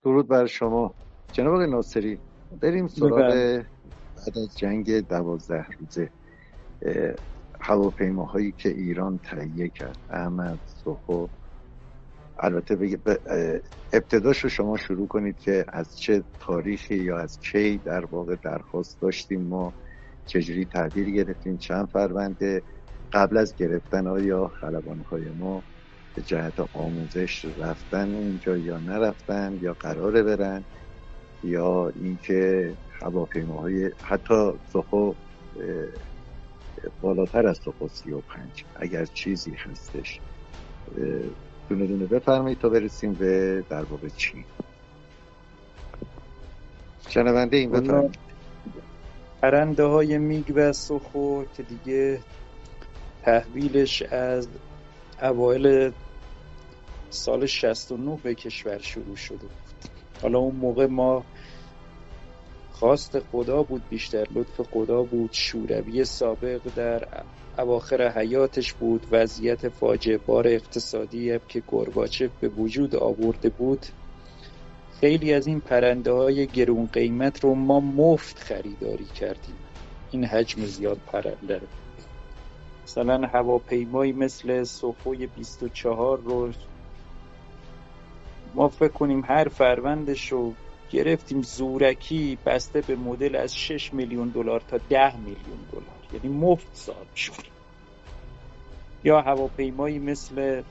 درود بر شما جناب آقای ناصری. بریم سراغ بفرم. بعد از جنگ 12 روزه هواپیماهایی که ایران تهیه کرد، احمد، سخو. البته ابتداش رو شما شروع کنید که از چه تاریخی یا از کی در واقع درخواست داشتیم، ما چجوری تحویل گرفتیم، چند فرمانده قبل از گرفتن آیا خلبانهای ما به جهت آموزش رفتن اونجا یا نرفتن یا قراره برن، یا اینکه هواپیماهای حتی سخو بالاتر از سخو 35 اگر چیزی هستش، دونه دونه بفرمایید تا برسیم به در واقع چی. شنونده این والا بفرمایید. پرنده های میگ و سخو که دیگه تحویلش از اوایل سال 69 به کشور شروع شده بود. حالا اون موقع ما خواست خدا بود، بیشتر لطف خدا بود. شوروی سابق در اواخر حیاتش بود، وضعیت فاجعه بار اقتصادی که گورباچف به وجود آورده بود. خیلی از این پرنده های گرون قیمت رو ما مفت خریداری کردیم، این حجم زیاد پرنده رو. مثلا هواپیمایی مثل سخوی 24 رو ما فکر کنیم هر فروندش رو گرفتیم زورکی، بسته به مدل از 6 میلیون دلار تا 10 میلیون دلار، یعنی مفت صاحب شد. یا هواپیمایی مثل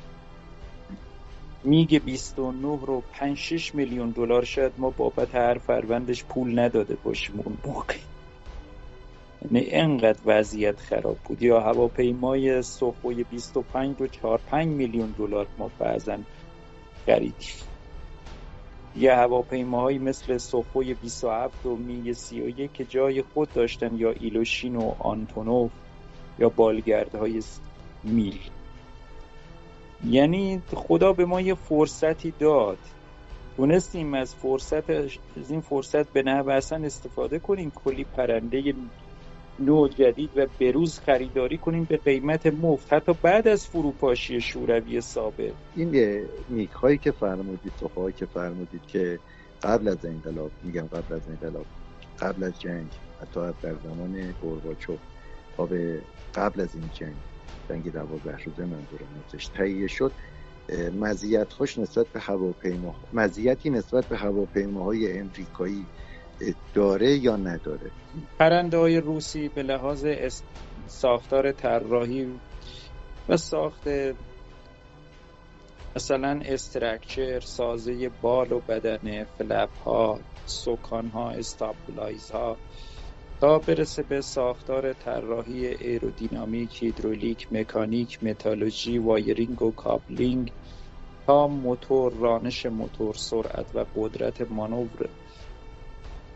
میگ 29 رو 5-6 میلیون دلار شاید ما بابت هر فروندش پول نداده باشیم اون موقع. یعنی انقدر وضعیت خراب بود. یا هواپیمای سخوی 25 رو 4-5 میلیون دلار ما بعضا خریدیم. یا هواپیماهایی مثل سخوی 27 و میگ 31 که جای خود داشتن، یا ایلوشین و آنتونوف یا بالگردهای میل. یعنی خدا به ما یه فرصتی داد، تونستیم از این فرصت به نحو احسن استفاده کنیم، کلی پرنده نوع جدید و بروز خریداری کنیم به قیمت مفت، حتی بعد از فروپاشی شوروی سابق. این نیک هایی که فرمودید، سخوهایی که فرمودید که قبل از انقلاب، میگم قبل از انقلاب، قبل از جنگ، حتی در زمان گورباچوف تا به قبل از این جنگ 12 روزه منظورم ازش تهیه شد، مزیت‌هاش نسبت به مزیتی نسبت به هواپیماهای امریکایی داره یا نداره؟ پرنده های روسی به لحاظ ساختار طراحی و ساخت، مثلا استرکچر، سازه بال و بدنه، فلپ ها، سکان ها، استابلایز ها، تا برسه به ساختار طراحی ایرودینامیک، هیدرولیک، مکانیک، متالورژی، وایرینگ و کابلینگ، تا موتور، رانش موتور، سرعت و قدرت مانور،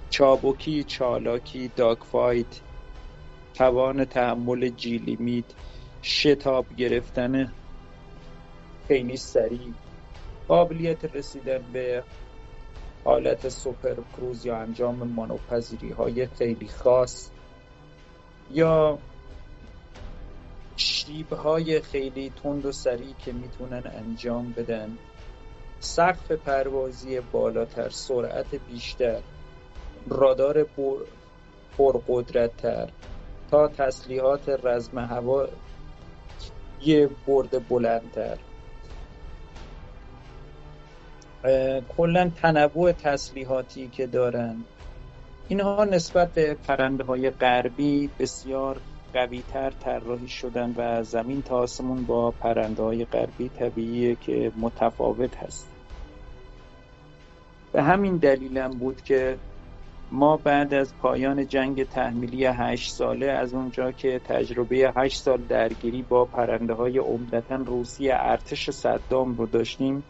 چابکی، چالاکی، داگفایت، توان تحمل جی لیمیت، شتاب گرفتن خیلی سریع، قابلیت رسیدن به حالت سوپر کروز یا انجام مانورپذیری های خیلی خاص، یا شیب‌های خیلی تند و سریع که میتونن انجام بدن، سقف پروازی بالاتر، سرعت بیشتر، رادار پرقدرت‌تر، تا تسلیحات رزم هوایی برد بلندتر. کلا تنوع تسلیحاتی که دارن، اینها نسبت به پرنده‌های غربی بسیار قوی‌تر طراحی شدن و زمین تا آسمون با پرنده‌های غربی طبیعیه که متفاوت هستن. به همین دلیلم بود که ما بعد از پایان جنگ تحمیلی 8 ساله، از اونجا که تجربه 8 سال درگیری با پرنده‌های عمدتاً روسی ارتش صدام رو داشتیم،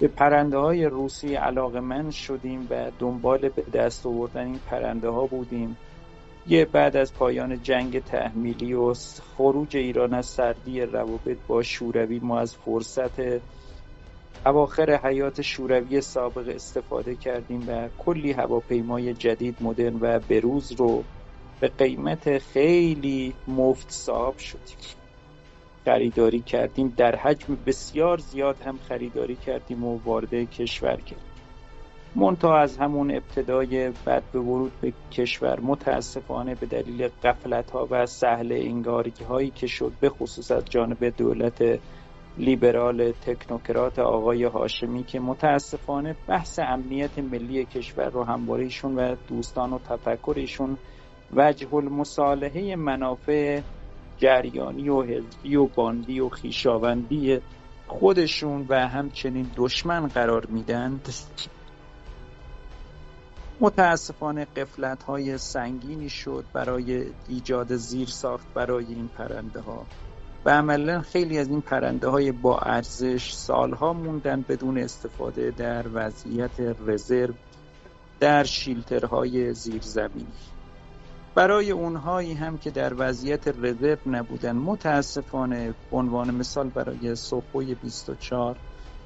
به پرنده‌های روسی علاقه‌مند شدیم و دنبال به دست آوردن این پرنده‌ها بودیم. بعد از پایان جنگ تحمیلی و خروج ایران از سردی روابط با شوروی، ما از فرصت اواخر حیات شوروی سابق استفاده کردیم و کلی هواپیمای جدید، مدرن و بروز رو به قیمت خیلی مفت صاحب شدیم، خریداری کردیم. در حجم بسیار زیاد هم خریداری کردیم و وارد کشور کردیم. منتها از همون ابتدای بعد به ورود به کشور متاسفانه به دلیل غفلت‌ها و سهل انگاری‌هایی که شد، به خصوص از جانب دولت لیبرال تکنوکرات آقای هاشمی که متاسفانه بحث امنیت ملی کشور رو همواره ایشون و دوستان و تفکر ایشون وجه المصالحه منافع جریانی و حزبی و باندی و خویشاوندی خودشون و همچنین دشمن قرار میدند. متاسفانه غفلت‌های سنگینی شد برای ایجاد زیرساخت برای این پرنده ها و عملاً خیلی از این پرنده های با ارزش سالها موندن بدون استفاده در وضعیت رزرو در شیلترهای زیرزمینی. برای اونهایی هم که در وضعیت رزرو نبودن، متاسفانه به عنوان مثال برای سوخوی 24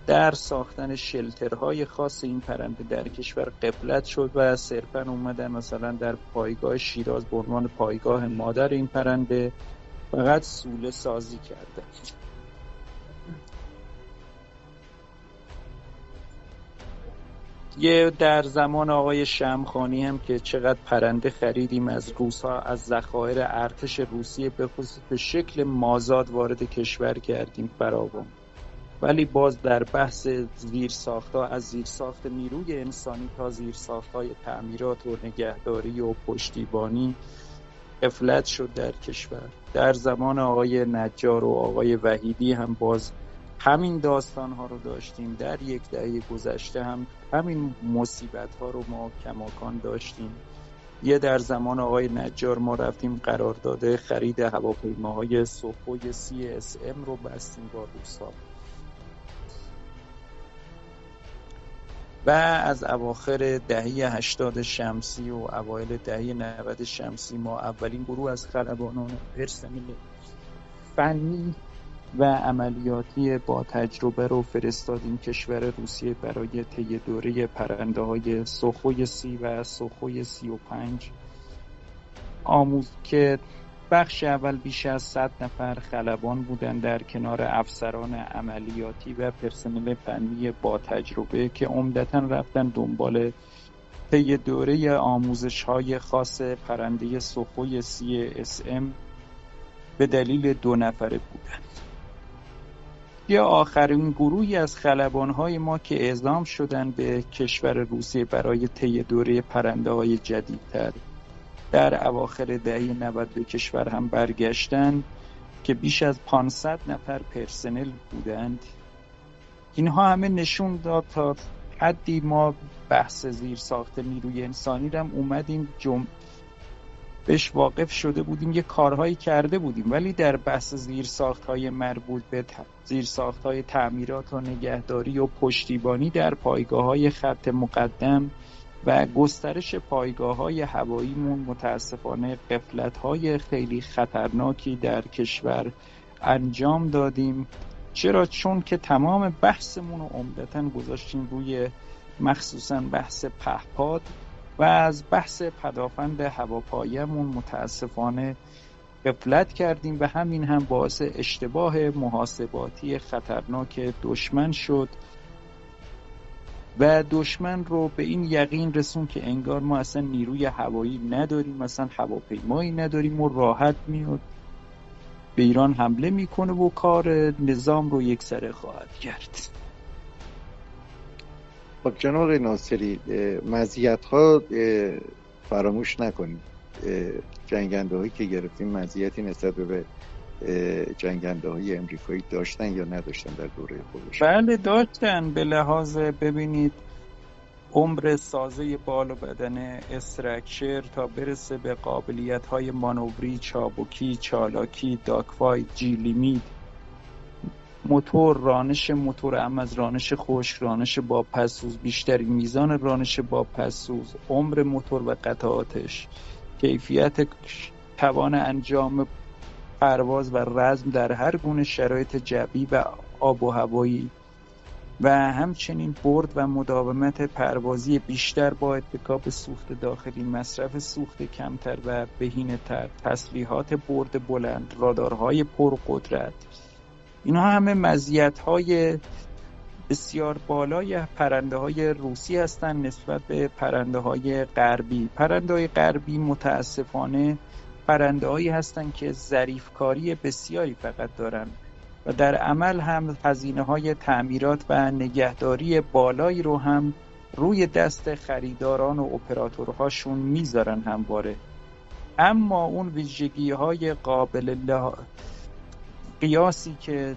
در ساختن شلترهای خاص این پرنده در کشور غفلت شد و صرفاً اومدن مثلا در پایگاه شیراز به عنوان پایگاه مادر این پرنده فقط سوله سازی کرده. یه در زمان آقای شمخانی هم که چقدر پرنده خریدیم از روس‌ها، از ذخایر ارتش روسیه به خصوص به شکل مازاد وارد کشور کردیم فراوان، ولی باز در بحث زیرساخت‌ها، از زیرساخت نیروی انسانی تا زیرساخت‌های تعمیرات و نگهداری و پشتیبانی غفلت شد در کشور. در زمان آقای نجار و آقای وحیدی هم باز همین داستان‌ها رو داشتیم. در یک دهه گذشته هم همین مصیبت‌ها رو ما کماکان داشتیم. یه در زمان آقای نجار ما رفتیم قرارداد خرید هواپیماهای سوخوی CSM رو بستیم با روس‌ها و از اواخر دهه 80 شمسی و اوایل دهه 90 شمسی ما اولین گروه از خلبانان پرسنل فنی و عملیاتی با تجربه رو فرستادیم کشور روسیه برای طی دوره پرنده‌های سوخوی 30 و سوخوی 35 آموز که بخش اول بیش از 100 نفر خلبان بودن در کنار افسران عملیاتی و پرسنل فنی با تجربه که عمدتاً رفتن دنبال طی دوره آموزش‌های خاص پرنده سوخوی CSM به دلیل 2 نفره بودن. یا آخرین گروهی از خلبان‌های ما که اعزام شدن به کشور روسیه برای طی دوره پرنده‌های جدیدتر در اواخر دهه 90 به کشور هم برگشتن که بیش از 500 نفر پرسنل بودند. اینها همه نشون داد تا حدی ما بحث زیرساخت نیروی انسانی رو هم اومدیم بهش واقف شده بودیم، یه کارهایی کرده بودیم، ولی در بحث زیرساخت‌های مربوط به زیرساخت‌های تعمیرات و نگهداری و پشتیبانی در پایگاه‌های خط مقدم و گسترش پایگاه‌های هواییمون متاسفانه غفلت‌های خیلی خطرناکی در کشور انجام دادیم. چرا؟ چون که تمام بحثمون رو عمدتاً گذاشتیم روی مخصوصاً بحث پهپاد و از بحث پدافند هواپاییمون متاسفانه غفلت کردیم و همین هم باعث اشتباه محاسباتی خطرناک دشمن شد و دشمن رو به این یقین رسون که انگار ما اصلا نیروی هوایی نداریم، مثلا هواپیمایی نداریم و راحت میاد به ایران حمله میکنه و کار نظام رو یکسره خواهد کرد. خب جناب آقای ناصری، مزیت‌ها فراموش نکنید. جنگنده هایی که گرفتیم مزیتی نسبت به جنگنده های امریکایی داشتن یا نداشتن در دوره خودشون؟ بله داشتن. به لحاظ ببینید عمر سازه بال و بدن استرکچر تا برسه به قابلیت های مانوری، چابکی، چالاکی، داکفایت، جی لیمید، موتور، رانش موتور از رانش خشک، رانش با پسسوز، بیشترین میزان رانش با پسسوز، عمر موتور و قطعاتش، کیفیت توان انجام پرواز و رزم در هر گونه شرایط جوی و آب و هوایی و همچنین برد و مداومت پروازی بیشتر با اتکا به سوخت داخلی، مصرف سوخت کمتر و بهینه‌تر، تسلیحات برد بلند، رادارهای پرقدرت، اینها همه مزیت‌های بسیار بالای پرنده‌های روسی هستند نسبت به پرنده‌های غربی. پرنده‌های غربی متاسفانه پرنده‌هایی هستند که ظریف‌کاری بسیاری فقط دارند و در عمل هم هزینه‌های تعمیرات و نگهداری بالایی رو هم روی دست خریداران و اپراتورهاشون میذارن همواره. اما اون ویژگی‌های قابل قیاسی که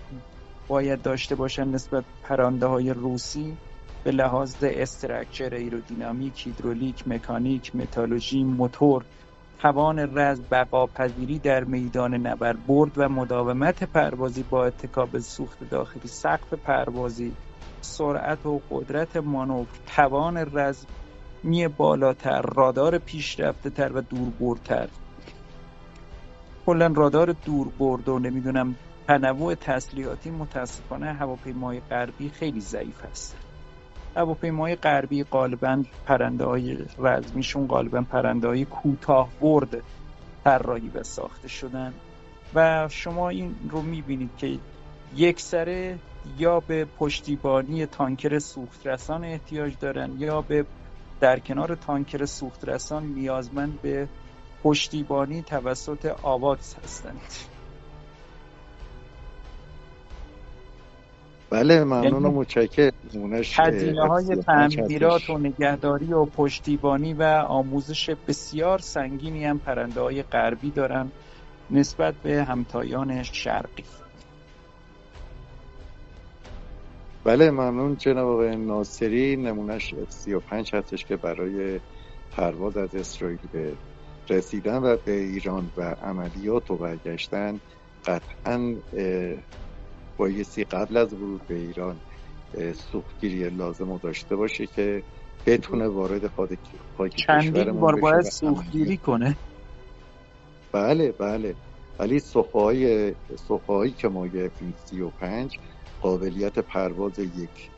باید داشته باشن نسبت پرنده‌های روسی به لحاظ استراکچر، ایرودینامیک، هیدرولیک، مکانیک، متالورژی، موتور، توان رزم، بقاپذیری در میدان نبرد، برد و مداومت پروازی با اتکا سوخت داخلی، سقف پروازی، سرعت و قدرت مانور، توان رزمی بالاتر، رادار پیشرفته‌تر و دوربردتر. کلا رادار دوربرد و نمیدونم تنوع تسلیحاتی متاسفانه هواپیمای غربی خیلی ضعیف هست. هواپیمای غربی غالباً پرنده‌های رزمیشون غالباً پرنده‌های کوتاه‌برد طراحی و ساخته شدن و شما این رو می‌بینید که یکسره یا به پشتیبانی تانکر سوخترسان احتیاج دارن یا به در کنار تانکر سوخترسان نیازمند به پشتیبانی توسط آواکس هستند. بله ممنون و یعنی متشکرم. هزینه‌های F-35 تعمیرات و هستش. نگهداری و پشتیبانی و آموزش بسیار سنگینی هم پرنده‌های غربی دارن نسبت به همتایان شرقی. بله ممنون جناب آقای ناصری. نمونهش F-35 هستش که برای پرواز از اسرائیل به رسیدن و به ایران و عملیات و برگشتن قطعا بایستی قبل از ورود به ایران سوختگیری لازم رو داشته باشه که بتونه وارد خاک چندین کشورمون بار بشه باید و سوختگیری کنه. بله ولی سخوهایی که ما گرفتیم 35 قابلیت پرواز یک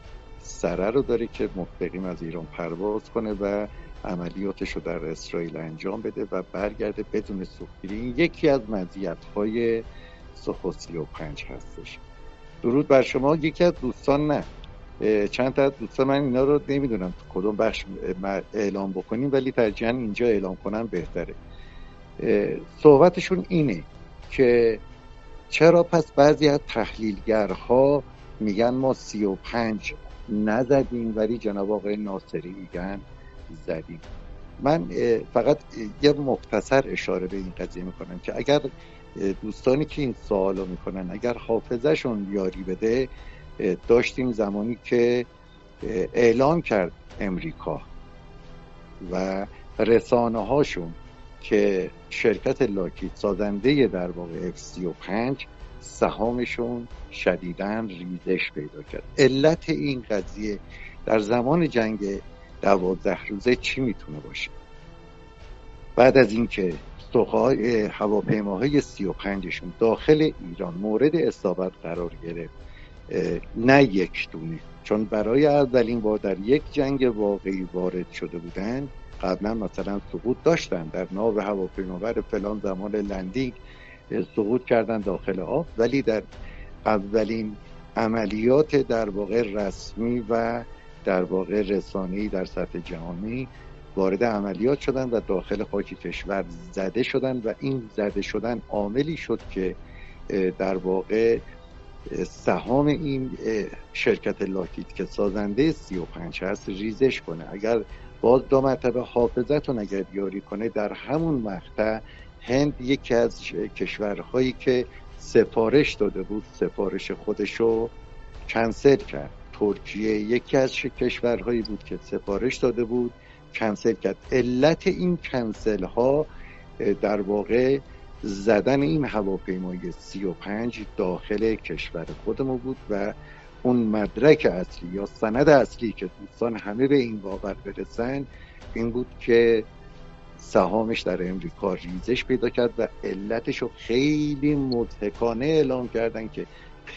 سره رو داره که مستقیم از ایران پرواز کنه و عملیاتش رو در اسرائیل انجام بده و برگرده بدون سوختگیری. این یکی از مزیت‌های سخو 35 هستش. درود بر شما. یکی از دوستان، نه چند تا از دوستان، من اینا رو نمیدونم تو کدوم بخش اعلام بکنیم ولی ترجیحاً اینجا اعلام کنم بهتره. صحبتشون اینه که چرا پس بعضی از تحلیلگرها میگن ما 35 نزدیم ولی جناب آقای ناصری میگن زدیم. من فقط یه مختصر اشاره به این قضیه میکنم که اگر دوستانی که این سوالو میکنن اگر حافظهشون یاری بده، داشتیم زمانی که اعلام کرد امریکا و رسانه هاشون که شرکت لاکهید سازنده در واقع F-35 سهامشون شدیداً ریزش پیدا کرد. علت این قضیه در زمان جنگ 12 روزه چی میتونه باشه؟ بعد از اینکه هواپیماهای 35شون داخل ایران مورد اصابت قرار گرفت، نه یک دونه، چون برای اولین بار در یک جنگ واقعی وارد شده بودن، قبلا مثلا سقوط داشتن در ناو هواپیمابر فلان زمان لندینگ سقوط کردن داخل آب، ولی در اولین عملیات در واقع رسمی و در واقع رسانه‌ای در سطح جهانی وارد عملیات شدن و داخل خاک کشور زده شدن و این زده شدن عاملی شد که در واقع سهام این شرکت لاکهید که سازنده 35 هست ریزش کنه. اگر باز 2 مرتبه حافظتون اگر یاری کنه، در همون مقطع هند یکی از کشورهایی که سفارش داده بود سفارش خودشو کنسل کرد. ترکیه یکی از کشورهایی بود که سفارش داده بود کنسل کرد. علت این کنسل ها در واقع زدن این هواپیمای 35 داخل کشور خودمون بود و اون مدرک اصلی یا سند اصلی که دوستان همه به این باور برسن این بود که سهامش در امریکا ریزش پیدا کرد و علتش رو خیلی مضحکانه اعلام کردن که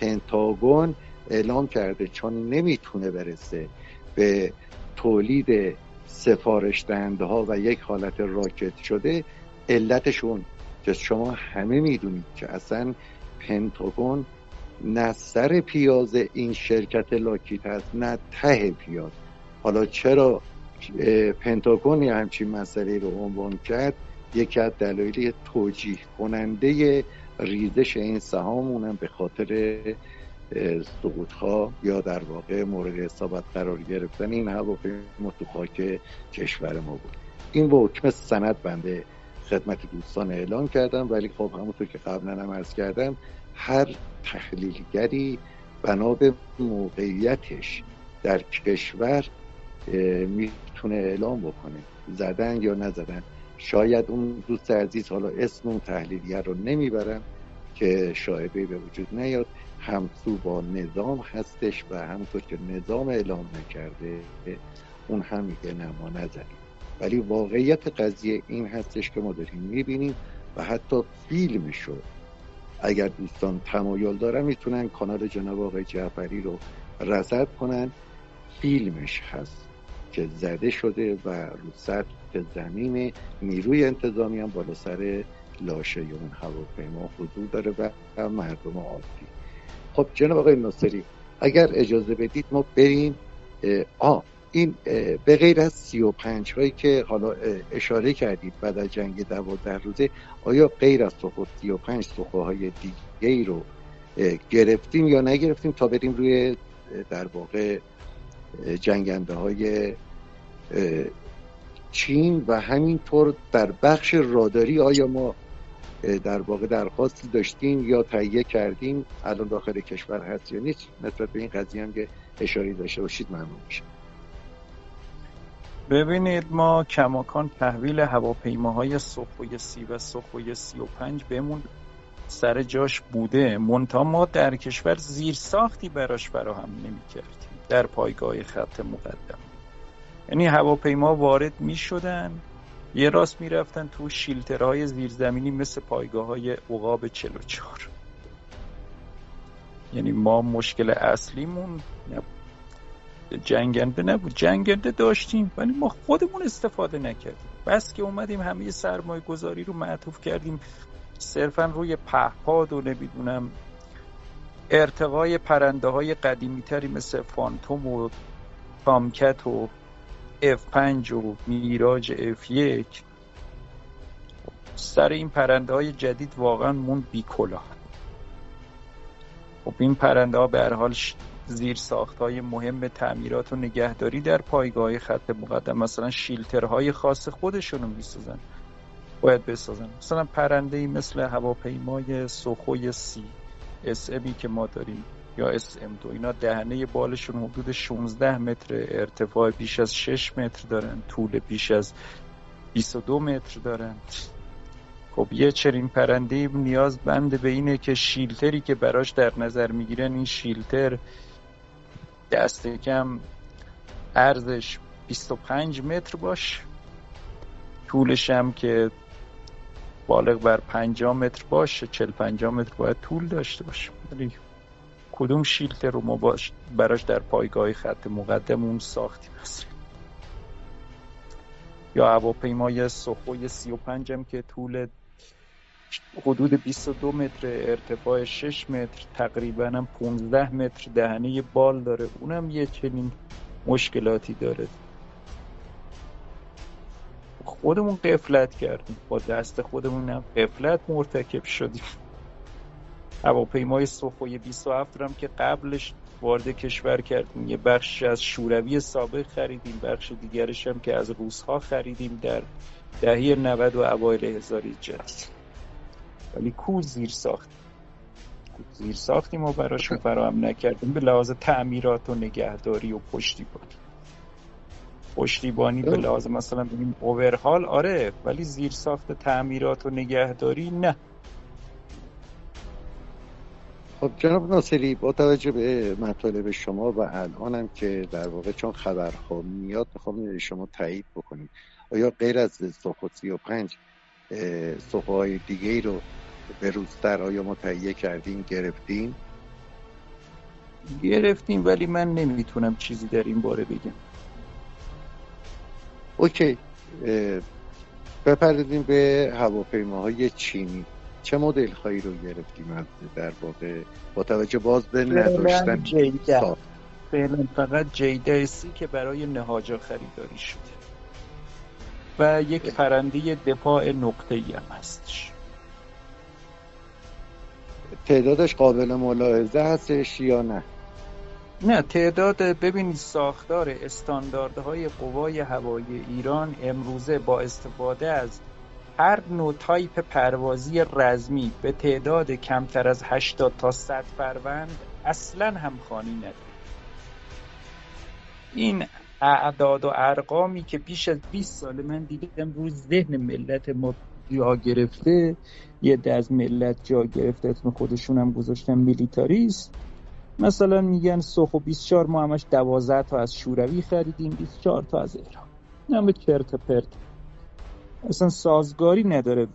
پنتاگون اعلام کرده چون نمیتونه برسه به تولید سفارش دهنده ها و یک حالت راکت شده. علتشون که شما همه میدونید که اصلا پنتاگون نه سر پیاز این شرکت لاکهید هست نه ته پیاز. حالا چرا پنتاگون همچین مسئله رو عنوان کرد؟ یکی از دلایل توجیه کننده ریزش این سهام اونم به خاطر سقوط ها یا در واقع مورد اصابت قرار گرفتن این هواپیما تو خاک کشور ما بود. این با حکم سند بنده خدمت دوستان اعلام کردم، ولی خب همونطور که قبلا هم عرض کردم هر تحلیلگری بنا به موقعیتش در کشور میتونه اعلام بکنه زدن یا نزدن. شاید اون دوست عزیز، حالا اسم اون تحلیلگر رو نمیبرم که شایبه به وجود نیاد، همسو با نظام هستش و همونطور که نظام اعلام نکرده اون هم میگه نه ما نزدیم. ولی واقعیت قضیه این هستش که ما داریم میبینیم و حتی فیلم شد. اگر دوستان تمایل دارن میتونن کانال جناب آقای جعفری رو رصد کنن، فیلمش هست که زده شده و رو سطح زمین نیروی انتظامی هم بالا سر لاشه اون هواپیما حضور داره و مردم عادی. خب جناب آقای ناصری اگر اجازه بدید ما بریم این به غیر از 35 هایی که حالا اشاره کردید بعد از جنگ 12 روزه، آیا غیر از سقوط 35 سقوط‌های دیگه ای رو گرفتیم یا نگرفتیم تا بریم روی در واقع جنگنده های چین؟ و همینطور در بخش راداری آیا ما در واقع درخواستی داشتیم یا تهیه کردیم الان داخل کشور هست یا نیست؟ نسبت به این قضیه هم که اشاره داشته باشید ممنون میشم. ببینید ما کماکان تحویل هواپیماهای سوخوی 30 و سوخوی 35 بهمون سر جاش بوده، منتها ما در کشور زیرساختی براش فراهم نمی‌کردیم در پایگاه خط مقدم. یعنی هواپیما وارد می‌شدن یه راست می‌رفتن تو شیلترهای زیرزمینی مثل پایگاه‌های عقاب 44. یعنی ما مشکل اصلیمون جنگنده نبود، جنگنده داشتیم ولی ما خودمون استفاده نکردیم. بس که اومدیم همه سرمایه گذاری رو معطوف کردیم صرفا روی پهپاد و نمیدونم ارتقای پرنده های قدیمی تری مثل فانتوم و تامکت و F5 و میراج F1. سر این پرنده های جدید واقعا مون بیکلا. خب این پرنده ها به هر حال زیر ساخت های مهم تعمیرات و نگهداری در پایگاه خط مقدم، مثلا شیلترهای خاص خودشونو میسازن، باید بسازن. مثلا پرنده‌ای مثل هواپیمای سوخوی 30 SMی که ما داریم یا SM2، اینا دهنه بالشون حدود 16 متر، ارتفاع بیش از 6 متر دارن، طول بیش از 22 متر دارن. خب یه چنین پرنده‌ای نیاز بنده به اینه که شیلتری که براش در نظر میگیرن این شیلتر دست کم عرضش 25 متر باشه، طولش هم که بالغ بر 50 متر باشه، 40-50 متر باید طول داشته باشه. ولی کدوم شیلتر رو ما براش در پایگاه خط مقدم اون ساختیم هست؟ یا هواپیمای سوخوی 35 هم که طول حدود 22 متر، ارتفاع 6 متر، تقریبا هم 15 متر دهنه بال داره، اونم یه چنین مشکلاتی داره. خودمون غفلت کردیم، با دست خودمون هم غفلت مرتکب شدیم. هواپیمای سوخوی 27 هم که قبلش وارد کشور کردیم، یه بخش از شوروی سابق خریدیم، بخش دیگرش هم که از روس‌ها خریدیم در دهه 90 و اوایل 1000 جدید. ولی زیر ساختی ما براشون فراهم نکردیم به لحاظ تعمیرات و نگهداری و پشتیبانی به لحاظ مثلا ببین اوورهال آره، ولی زیر ساخت تعمیرات و نگهداری نه. خب جناب ناصری با توجه به مطالب شما و الانم که در واقع چون خبرها میاد میخوام شما تایید بکنید، آیا غیر از سوخو 35 سوخوهای دیگه ای رو به روزتر آیا ما تهیه کردیم گرفتیم ولی من نمیتونم چیزی در این باره بگم. اوکی، بپردازیم به هواپیماهای چه مدل هایی رو گرفتیم از در واقع با توجه باز به فعلا نداشتن جیده، ساخت؟ فعلا فقط جیده سی که برای نهاجا خریداری شده و یک پرنده دفاع نقطه‌ای هم هستش. تعدادش قابل ملاحظه هستش یا نه؟ نه، تعداد، ببینید ساختار استانداردهای قوای هوایی ایران امروزه با استفاده از هر نوع تایپ پروازی رزمی به تعداد کمتر از 80 تا 100 فروند اصلا همخوانی نداره. این اعداد و ارقامی که بیش از 20 سال من دیدم روی ذهن ملت ما جا گرفته، یه عده از ملت جا گرفته، اسم خودشون هم گذاشتن میلیتاریست. مثلا میگن سوخو 24 ما همش 12 تا از شوروی خریدیم، 24 تا از ایران. همه چرت و پرت، اصلا سازگاری نداره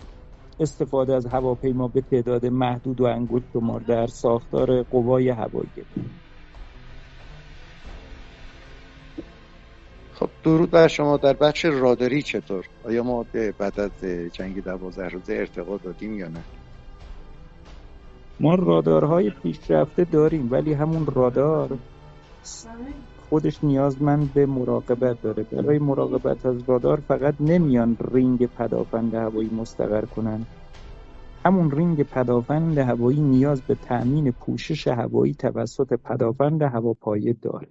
استفاده از هواپیما به تعداد محدود و انگشت شمار در ساختار قوای هوایی. خب درود بر شما. در بخش راداری چطور؟ آیا ما بعد از جنگ 12 روزه ارتقا دادیم یا نه؟ ما رادارهای پیشرفته داریم، ولی همون رادار خودش نیازمند به مراقبت داره. برای مراقبت از رادار فقط نمیان رینگ پدافند هوایی مستقر کنن، همون رینگ پدافند هوایی نیاز به تأمین پوشش هوایی توسط پدافند هواپایه داره.